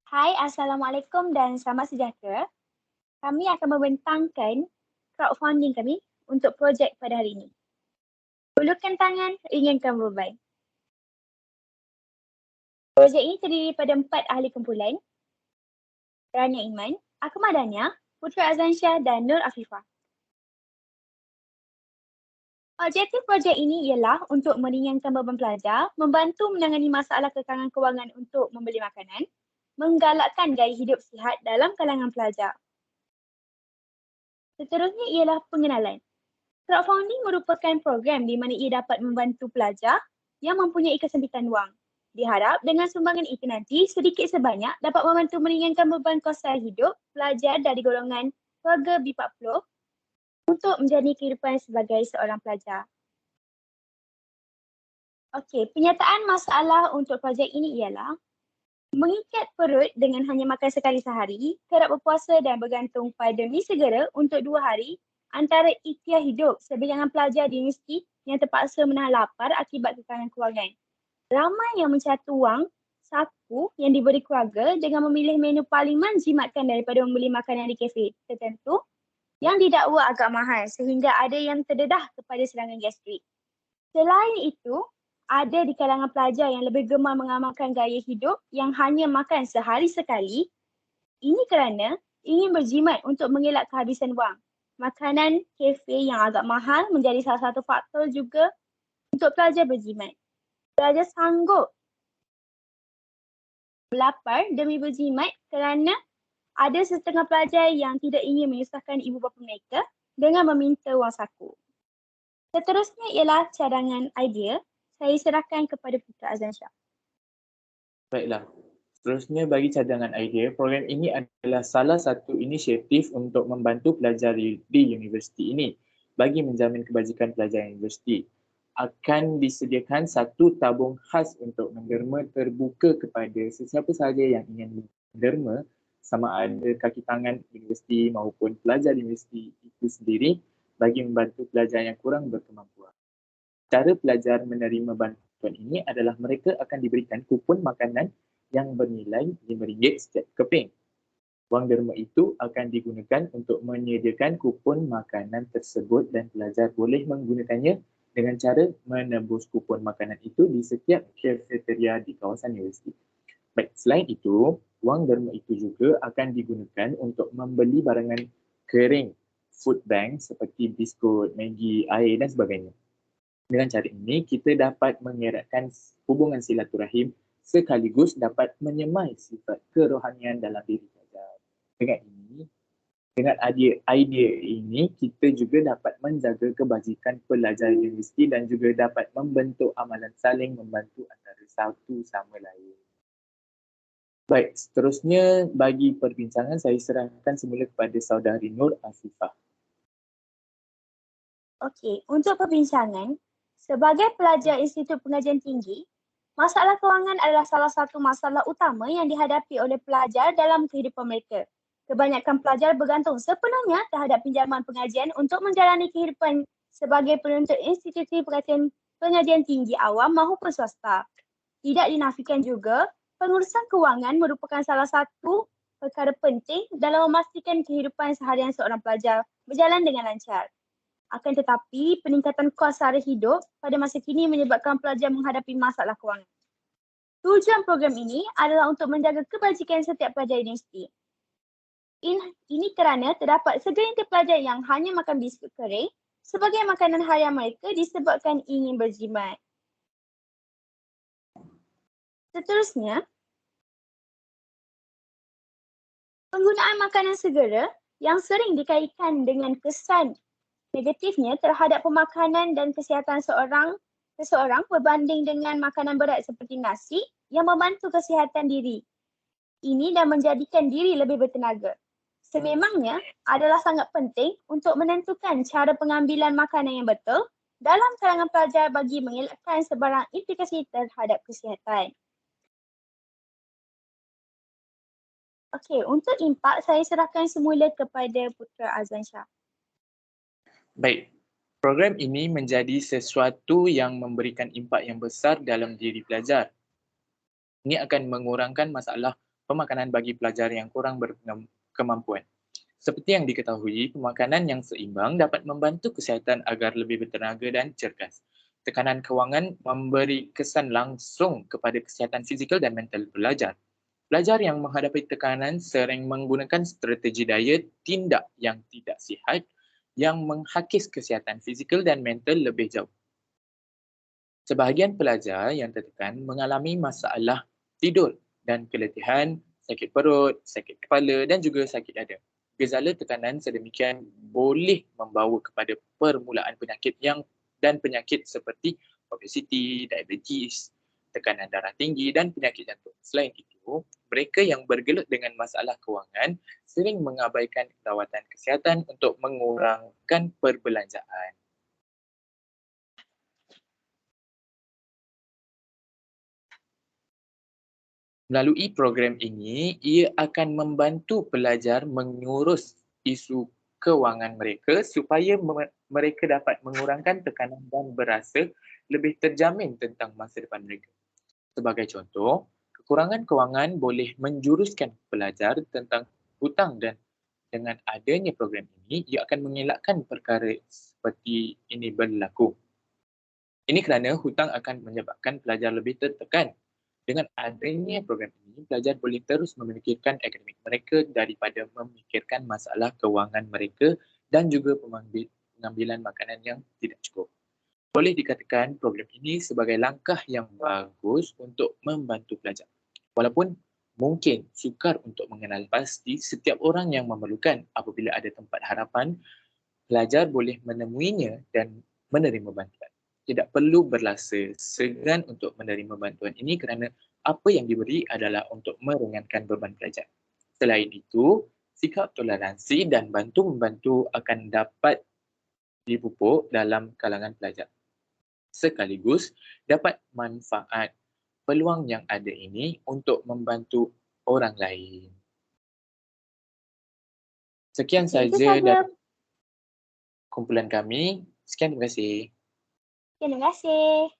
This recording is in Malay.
Hai, Assalamualaikum dan selamat sejahtera. Kami akan membentangkan crowdfunding kami untuk projek pada hari ini. Ulurkan tangan, inginkan beban. Projek ini terdiri daripada 4 ahli kumpulan, Rania Iman, Akmal Dania, Putera Azansyah dan Nur Afifah. Objektif projek ini ialah untuk meringankan beban pelajar, membantu menangani masalah kekangan kewangan untuk membeli makanan, menggalakkan gaya hidup sihat dalam kalangan pelajar. Seterusnya ialah pengenalan. Crowdfunding merupakan program di mana ia dapat membantu pelajar yang mempunyai kesempitan wang. Diharap dengan sumbangan itu nanti sedikit sebanyak dapat membantu meringankan beban kos sara hidup pelajar dari golongan keluarga B40 untuk menjalani kehidupan sebagai seorang pelajar. Okey, penyataan masalah untuk projek ini ialah mengikat perut dengan hanya makan sekali sehari, kerap berpuasa dan bergantung pada mi segera untuk 2 hari antara ikhtiar hidup sebilangan pelajar di universiti yang terpaksa menahan lapar akibat kekangan kewangan. Ramai yang mencatu wang saku yang diberi keluarga dengan memilih menu paling menjimatkan daripada membeli makanan di kafe tertentu yang didakwa agak mahal sehingga ada yang terdedah kepada serangan gastrik. Selain itu, ada di kalangan pelajar yang lebih gemar mengamalkan gaya hidup yang hanya makan sehari sekali. Ini kerana ingin berjimat untuk mengelak kehabisan wang. Makanan kafe yang agak mahal menjadi salah satu faktor juga untuk pelajar berjimat. Pelajar sanggup berlapar demi berjimat kerana ada setengah pelajar yang tidak ingin menyusahkan ibu bapa mereka dengan meminta wang saku. Seterusnya ialah cadangan idea. Saya serahkan kepada Putera Azansyah. Baiklah. Seterusnya bagi cadangan idea, program ini adalah salah satu inisiatif untuk membantu pelajar di universiti ini bagi menjamin kebajikan pelajar universiti. Akan disediakan satu tabung khas untuk menderma terbuka kepada sesiapa sahaja yang ingin menderma sama ada kaki tangan universiti maupun pelajar universiti itu sendiri bagi membantu pelajar yang kurang berkemampuan. Cara pelajar menerima bantuan ini adalah mereka akan diberikan kupon makanan yang bernilai RM5 setiap keping. Wang derma itu akan digunakan untuk menyediakan kupon makanan tersebut dan pelajar boleh menggunakannya dengan cara menebus kupon makanan itu di setiap kafeteria di kawasan universiti. Baik, selain itu, wang derma itu juga akan digunakan untuk membeli barangan kering food bank seperti biskut, Maggi, air dan sebagainya. Dengan cara ini, kita dapat mengeratkan hubungan silaturahim sekaligus dapat menyemai sifat kerohanian dalam diri pelajar. Dengan idea ini, kita juga dapat menjaga kebajikan pelajar universiti dan juga dapat membentuk amalan saling membantu antara satu sama lain. Baik, seterusnya bagi perbincangan saya serahkan semula kepada saudari Nur Afifah. Okey, untuk perbincangan, sebagai pelajar Institut Pengajian Tinggi, masalah kewangan adalah salah satu masalah utama yang dihadapi oleh pelajar dalam kehidupan mereka. Kebanyakan pelajar bergantung sepenuhnya terhadap pinjaman pengajian untuk menjalani kehidupan sebagai penuntut institusi pengajian tinggi awam maupun swasta. Tidak dinafikan juga, pengurusan kewangan merupakan salah satu perkara penting dalam memastikan kehidupan seharian seorang pelajar berjalan dengan lancar. Akan tetapi, peningkatan kos sara hidup pada masa kini menyebabkan pelajar menghadapi masalah kewangan. Tujuan program ini adalah untuk menjaga kebajikan setiap pelajar universiti. Ini kerana terdapat segelintir pelajar yang hanya makan biskut kering sebagai makanan harian mereka disebabkan ingin berjimat. Seterusnya, penggunaan makanan segera yang sering dikaitkan dengan kesan negatifnya terhadap pemakanan dan kesihatan seseorang berbanding dengan makanan berat seperti nasi yang membantu kesihatan diri ini dan menjadikan diri lebih bertenaga. Sememangnya adalah sangat penting untuk menentukan cara pengambilan makanan yang betul dalam kalangan pelajar bagi mengelakkan sebarang implikasi terhadap kesihatan. Okey, untuk impak saya serahkan semula kepada Putera Azansyah. Baik, program ini menjadi sesuatu yang memberikan impak yang besar dalam diri pelajar. Ini akan mengurangkan masalah pemakanan bagi pelajar yang kurang berkemampuan. Seperti yang diketahui, pemakanan yang seimbang dapat membantu kesihatan agar lebih bertenaga dan cergas. Tekanan kewangan memberi kesan langsung kepada kesihatan fizikal dan mental pelajar. Pelajar yang menghadapi tekanan sering menggunakan strategi diet tindak yang tidak sihat yang menghakis kesihatan fizikal dan mental lebih jauh. Sebahagian pelajar yang tertekan mengalami masalah tidur dan keletihan, sakit perut, sakit kepala dan juga sakit dada. Gejala tekanan sedemikian boleh membawa kepada permulaan penyakit dan penyakit seperti obesiti, diabetes, tekanan darah tinggi dan penyakit jantung. Selain itu, mereka yang bergelut dengan masalah kewangan sering mengabaikan perawatan kesihatan untuk mengurangkan perbelanjaan. Melalui program ini, ia akan membantu pelajar mengurus isu kewangan mereka supaya mereka dapat mengurangkan tekanan dan berasa lebih terjamin tentang masa depan mereka. Sebagai contoh, kekurangan kewangan boleh menjuruskan pelajar tentang hutang dan dengan adanya program ini, ia akan mengelakkan perkara seperti ini berlaku. Ini kerana hutang akan menyebabkan pelajar lebih tertekan. Dengan adanya program ini, pelajar boleh terus memikirkan akademik mereka daripada memikirkan masalah kewangan mereka dan juga pengambilan makanan yang tidak cukup. Boleh dikatakan program ini sebagai langkah yang bagus untuk membantu pelajar. Walaupun mungkin sukar untuk mengenal pasti setiap orang yang memerlukan apabila ada tempat harapan, pelajar boleh menemuinya dan menerima bantuan. Tidak perlu berasa segan untuk menerima bantuan ini kerana apa yang diberi adalah untuk meringankan beban pelajar. Selain itu, sikap toleransi dan bantu-membantu akan dapat dipupuk dalam kalangan pelajar. Sekaligus dapat manfaat peluang yang ada ini untuk membantu orang lain. Sekian Itu saja saja. dari kumpulan kami. Sekian, terima kasih. Terima kasih.